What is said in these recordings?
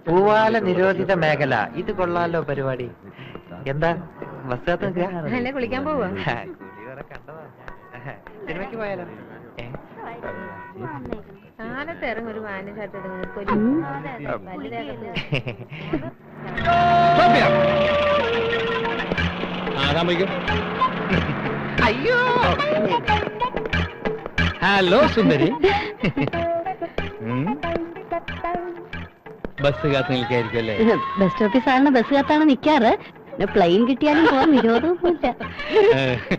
പൂവാല നിരോധിത മേഖല. ഇത് കൊള്ളാലോ പരിപാടി. എന്താ ബസ് കുളിക്കാൻ പോവാ? സിനിമയ്ക്ക് പോയാലോ? കാലത്ത് ഇറങ്ങി ഒരു വാന ഷർട്ട് അയ്യോ. ഹലോ സുന്ദരി. ബസ് കാത്ത് നിൽക്കായിരിക്കും അല്ലേ? ബസ് സ്റ്റോപ്പിൽ സാറിന് ബസ് കാത്താണ് നിൽക്കാറ്. പ്ലെയിൻ കിട്ടിയാലും പോകാൻ വിരോധമൊന്നുമില്ല.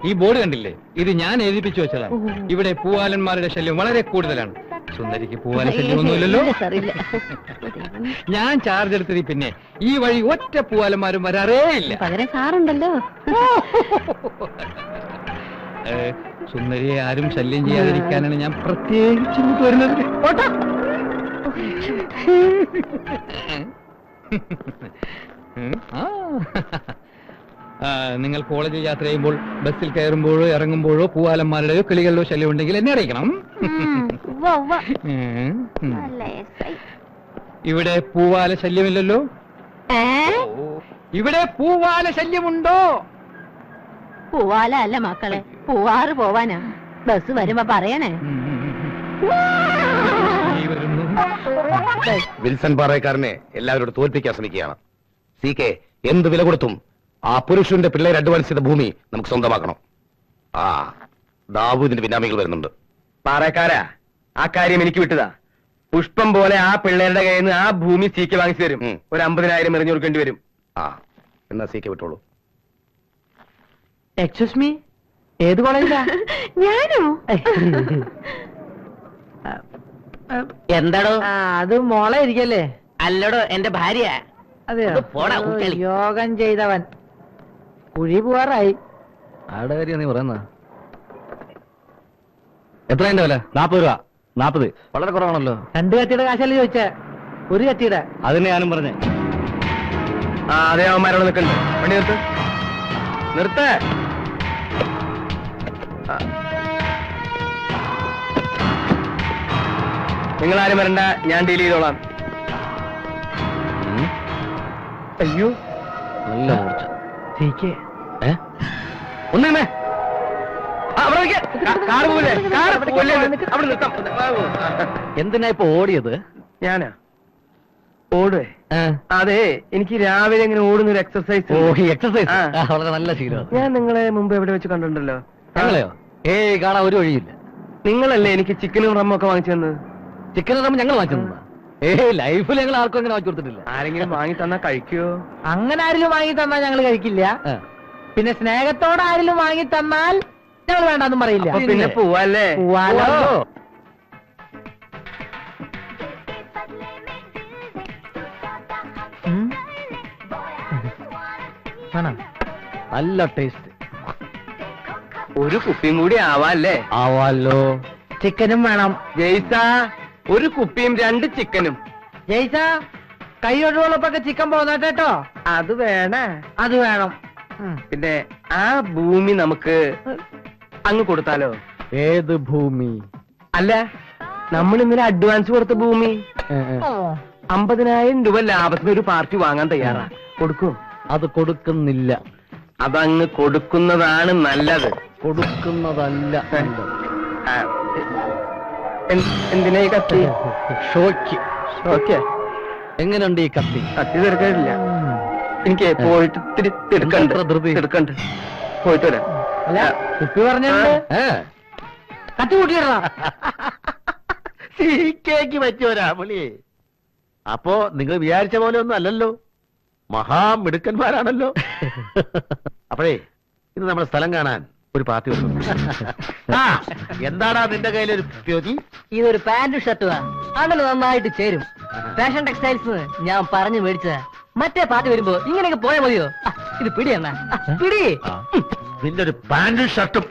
ഈ ബോർഡ് കണ്ടില്ലേ? ഇത് ഞാൻ എഴുതിപ്പിച്ചു വെച്ചതാണ്. ഇവിടെ പൂവാലന്മാരുടെ ശല്യം വളരെ കൂടുതലാണ്. സുന്ദരിക്ക് പൂവാല ശല്യമൊന്നുമില്ലല്ലോ. ഞാൻ ചാർജ് എടുത്തത് പിന്നെ ഈ വഴി ഒറ്റ പൂവാലന്മാരും വരാറേ ഇല്ല. പകരം സാറുണ്ടല്ലോ. സുന്ദരിയെ ആരും ശല്യം ചെയ്യാതിരിക്കാനാണ് ഞാൻ പ്രത്യേകിച്ച് ഇങ്ങോട്ട് വരുന്നത്. നിങ്ങൾ കോളേജിൽ യാത്ര ചെയ്യുമ്പോൾ ബസ്സിൽ കയറുമ്പോഴോ ഇറങ്ങുമ്പോഴോ പൂവാലന്മാരുടെയോ കിളികളുടെയോ ശല്യം ഉണ്ടെങ്കിൽ എന്നെ അറിയിക്കണം. ഇവിടെ പൂവാല ശല്യമില്ലല്ലോ? ഇവിടെ പൂവാല ശല്യമുണ്ടോ? പൂവാല അല്ല മക്കളെ, പൂവാറ് പോവാനാ. ബസ് വരുമ്പോ പറയണേ. വിൽസൺ പാറയക്കാരനെ എല്ലാവരോടും തോൽപ്പിക്കാൻ ശ്രമിക്കുകയാണ്. സി കെ എന്ത് വില കൊടുത്തും ആ പുരുഷന്റെ പിള്ളേർ അഡ്വാൻസ് ചെയ്ത ഭൂമി നമുക്ക് സ്വന്തമാക്കണം. ആ ദാവൂദിന്റെ പിന്നാമികൾ വരുന്നുണ്ട്. പാറയക്കാരാ, ആ കാര്യം എനിക്ക് വിട്ടതാ. പുഷ്പം പോലെ ആ പിള്ളേരുടെ കയ്യിൽ നിന്ന് ആ ഭൂമി സി കെ വാങ്ങിച്ചു തരും. ഒരു 50,000 എറിഞ്ഞു കൊടുക്കേണ്ടി വരും. ആ എന്നാ സി കെ വിട്ടോളൂ. എക്സ്ക്യൂസ് മീ, ഏത് കോളേജിലാ? ഞാനോ? എന്താടോ? അത് മോളെ ഇരിക്കല്ലേ? അല്ലടോ, എന്റെ ഭാര്യ. അതെയോ? പോടാ, ഊറ്റളി. യോഗം ചെയ്തവൻ. കുഴി പോവാറായി. ആടെ കാര്യം നീ പറയുന്ന എത്ര എന്റെ വില? 40 രൂപ. 40 വളരെ കുറവാണല്ലോ. 2 കത്തിയുടെ കാശല്ലേ ചോദിച്ചേ? ഒരു കത്തിയുടെ. അതിനെ ഞാനും പറഞ്ഞേ. ആ അതേ അവന്മാരോട് നിൽക്കണ്ടേ? വണ്ടി നിർത്ത്, നിർത്തേ. നിങ്ങളാരും വരണ്ട, ഞാൻ ഡീൽ ചെയ്തോളാം. അയ്യോ, നല്ല മൂർച്ച. ഒന്നേ കാറ് പോലെ അവിടെ നിർത്താം. എന്തിനാ ഇപ്പൊ ഓടിയത്? ഞാനാ ഓടുവേ? അതെ, എനിക്ക് രാവിലെ ഇങ്ങനെ ഓടുന്നൊരു എക്സർസൈസ്. എക്സർസൈസ് വളരെ നല്ല ശീലം. ഞാൻ നിങ്ങളെ മുമ്പ് എവിടെ വെച്ച് കണ്ടിട്ടുണ്ടല്ലോ. ഞങ്ങളെയോ? കാണാൻ ഒരു വഴിയില്ല. നിങ്ങളല്ലേ എനിക്ക് ചിക്കനും റമ്മും ഒക്കെ വാങ്ങിച്ചു തന്നത്? ചിക്കൻ റമ്മ ഞങ്ങൾ വാങ്ങിച്ചു തന്നതാ? ലൈഫിൽ ഞങ്ങൾ ആർക്കും അങ്ങനെ വാങ്ങിച്ചു കൊടുത്തിട്ടില്ല. ആരെങ്കിലും വാങ്ങി തന്നാ കഴിക്കുവോ? അങ്ങനെ ആരെങ്കിലും വാങ്ങി തന്നാൽ ഞങ്ങൾ കഴിക്കില്ല. പിന്നെ സ്നേഹത്തോടെ ആരെങ്കിലും വാങ്ങി തന്നാൽ ഞങ്ങൾ വേണ്ടെന്നും പറയില്ല. പിന്നെ പോവാല്ലേ? പോവാലോ. നല്ല ടേസ്റ്റ്. ഒരു കുപ്പിയും കൂടി ആവാല്ലേ? ആവാലോ. ചിക്കനും വേണം. ജയ്സ, ഒരു കുപ്പിയും 2 ചിക്കനും. ജയ്സ, കൈ ഒഴിവുള്ളപ്പൊക്കെ ചിക്കൻ പോന്നേട്ടോ. അത് വേണേ? അത് വേണം. പിന്നെ ആ ഭൂമി നമുക്ക് അങ്ങ് കൊടുത്താലോ? ഏത് ഭൂമി? അല്ല, നമ്മൾ ഇന്നലെ അഡ്വാൻസ് കൊടുത്ത ഭൂമി. 50,000 രൂപ ലാഭത്തിന് ഒരു പാർട്ടി വാങ്ങാൻ തയ്യാറാ. കൊടുക്കൂ? അത് കൊടുക്കുന്നില്ല. അതങ്ങ് കൊടുക്കുന്നതാണ് നല്ലത്. കൊടുക്കുന്നതല്ല. എന്തിനാ ഈ കത്തി? ഷോയ്ക്ക്. ഓക്കെ, എങ്ങനെയുണ്ട് ഈ കത്തി? കത്തി തീർക്കാനില്ല. എനിക്ക് പോയിട്ട് എടുക്കണ്ട്. പോയിട്ട് വരാം. കുപ്പി പറഞ്ഞിട്ടുണ്ട്. കത്തി കൂട്ടിയിടാ. സീക്കേക്ക് പറ്റിയോരാ പുള്ളി. അപ്പോ നിങ്ങൾ വിചാരിച്ച പോലെ ഒന്നും അല്ലല്ലോ, മഹാമിടുക്കന്മാരാണല്ലോ. അപ്പോഴേ ഇത് നമ്മുടെ സ്ഥലം കാണാൻ ഒരു പാർട്ടി വന്നു. എന്താടാ നിന്റെ കയ്യിലൊരു ജ്യോതി? ഇതൊരു പാന്റും ഷർട്ടുവാ. അതിന് നന്നായിട്ട് ചേരും. ഫാഷൻ ടെക്സ്റ്റൈൽസ് ഞാൻ പറഞ്ഞു മേടിച്ചതാ. മറ്റേ പാർട്ടി വരുമ്പോ ഇങ്ങനെയൊക്കെ പോയാൽ മതിയോ? ഇത് പിടി എന്നാ പിടി. നിന്റെ ഒരു പാന്റും ഷർട്ടും.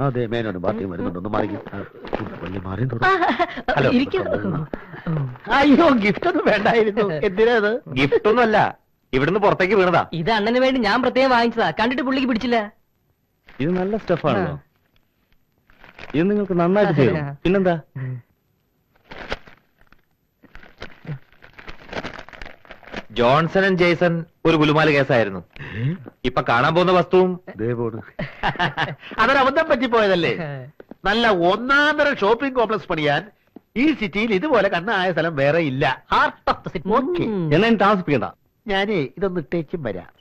അതെ, മേനോന് പാർട്ടി വരുന്നുണ്ടോ? മാറി. ഹലോ. അയ്യോ, ഗിഫ്റ്റ് ഒന്നും വേണ്ടായിരുന്നു. എന്തിനാ? ഗിഫ്റ്റ് ഒന്നുമല്ല, ഇവിടുന്ന് പുറത്തേക്ക് വീണതാ. ഇത് അണ്ണന് വേണ്ടി ഞാൻ പ്രത്യേകം വാങ്ങിച്ചതാ. കണ്ടിട്ട് പുള്ളിക്ക് പിടിച്ചില്ല. ഇത് നല്ല സ്റ്റഫാണല്ലോ. ഇത് നിങ്ങൾക്ക് നന്നായിട്ട് ചെയ്യും. പിന്നെന്താ? ജോൺസൺ ആൻഡ് ജേസൺ ഒരു ഗുലുമാല കേസായിരുന്നു. ഇപ്പൊ കാണാൻ പോകുന്ന വസ്തുവും അതൊരു അബദ്ധം പറ്റിപ്പോയതല്ലേ. നല്ല ഒന്നാന്തരം ഷോപ്പിംഗ് കോംപ്ലക്സ് പണിയാൻ ഈ സിറ്റിയിൽ ഇതുപോലെ കണ്ണായ സ്ഥലം വേറെ ഇല്ല. Heart of the city. Okay, എന്നാ ഇനി താമസിപ്പിക്കണ്ട. ഞാനേ ഇതൊന്ന് ഇട്ടേച്ചും വരാം.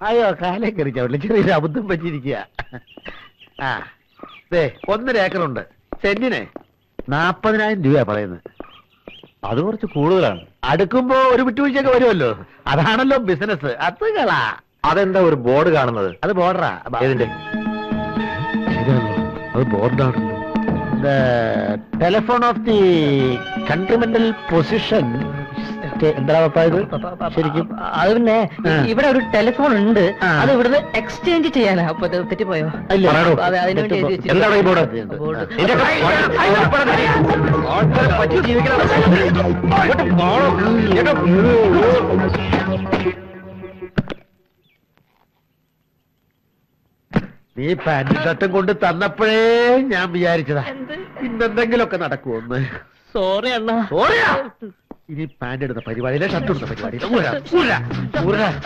അയ്യോ, കാലേ കയറി ചവിട്ടില്ല, ചെറിയൊരു അബദ്ധം പറ്റിയിരിക്കുക. ആ ദേ 1.5 ഏക്കറുണ്ട്. സെന്റിന് 40,000 രൂപ പറയുന്നത്. അത് കുറച്ച് കൂടുതലാണ്. അടുക്കുമ്പോ ഒരു വിട്ടുവീഴ്ചയൊക്കെ വരുമല്ലോ. അതാണല്ലോ ബിസിനസ്. അത് കളാ. അതെന്താ ഒരു ബോർഡ് കാണുന്നത്? അത് ബോർഡറാ. ഏതിന്റെ? അത് ബോർഡാണല്ലോ. Telephone of the continental position. എന്താ ഇത് ശരിക്കും? അത് പിന്നെ ആ. ഇവിടെ ഒരു ടെലിഫോൺ ഉണ്ട്. ആ. അത് ഇവിടുന്ന് എക്സ്ചേഞ്ച് ചെയ്യാനാ. അപ്പൊ ഇത് തെറ്റിപ്പോയോ? ഇല്ല. പറയണോ? അതെ, അതിനു വേണ്ടി എഴുതി വെച്ചിരിക്കുന്നു. എന്താണ് ഈ ബോർഡ്? ബോർഡ്. നീ പാന്റും ഷർട്ടും കൊണ്ട് തന്നപ്പോഴേ ഞാൻ വിചാരിച്ചതാ ഇന്നെന്തെങ്കിലുമൊക്കെ നടക്കുമെന്ന്. സോറി അണ്ണാ. ഓടിയാ. ഇനി പാന്റ് എടുത്ത പരിപാടിയിലെ ഷർട്ട് എടുത്ത പരിപാടിയിലെ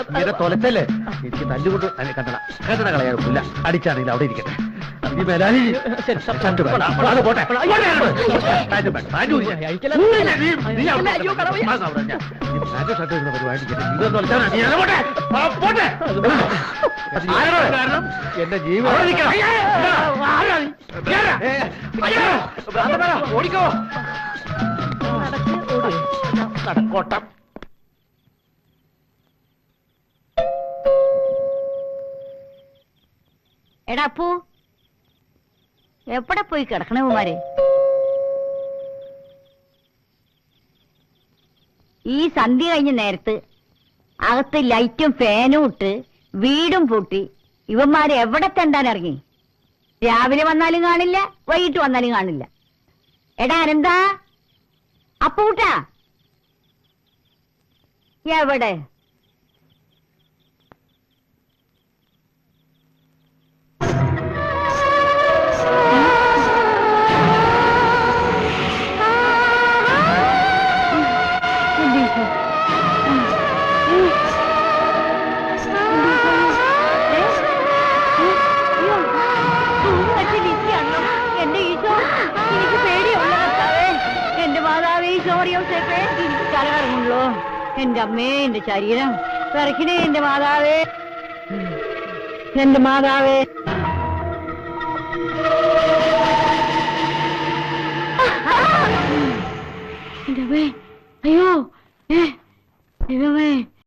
ഇങ്ങനെ തൊലച്ചല്ലേ എനിക്ക് തല്ലുകൊണ്ട് കണ്ടണ കളയാറില്ല. അടിച്ചാണെങ്കിൽ അവിടെ ഇരിക്കട്ടെ. ഇനി മേലാലി ഷർട്ട് വേണം. അത് പോട്ടെ. പാന്റ് വേണ്ട. പാന്റ് ഊരി. നീ അവിടെ ഞാൻ. ഈ പാന്റ് ഷർട്ട് ഇടുന്ന പരിപാടി ഇതൊന്നും തൊലച്ചാൽ നീ അത് പോട്ടെ. പോട്ടെ. കാരണം എന്റെ ജീവിതം ഓടിക്കോ. നടക്കോട്ടം. എടാ അപ്പു, എവിടെ പോയി കിടക്കണേ കുമാരെ? ഈ സന്ധ്യ കഴിഞ്ഞ നേരത്ത് അകത്ത് ലൈറ്റും ഫാനും ഇട്ട് വീടും പൂട്ടി ഇവന്മാരെ എവിടെ തെണ്ടാൻ ഇറങ്ങി? രാവിലെ വന്നാലും കാണില്ല, വൈകിട്ട് വന്നാലും കാണില്ല. എടാ അനന്താ, അപ്പൂട്ടാ എവിടെ? എന്റെ ഈശോ, എനിക്ക് പേടിയുള്ള കർത്താവേ, എന്റെ മാതാവേ, ഈശോറിയോസേപ്പേ, എനിക്ക് കലകറങ്ങുള്ളൂ. എന്റെ അമ്മേ, എന്റെ ശരീരം വിറക്കണേ. എന്റെ മാതാവേ, എന്റെ മാതാവേ. എന്റെ അമ്മേ, അയ്യോ, ദൈവമേ.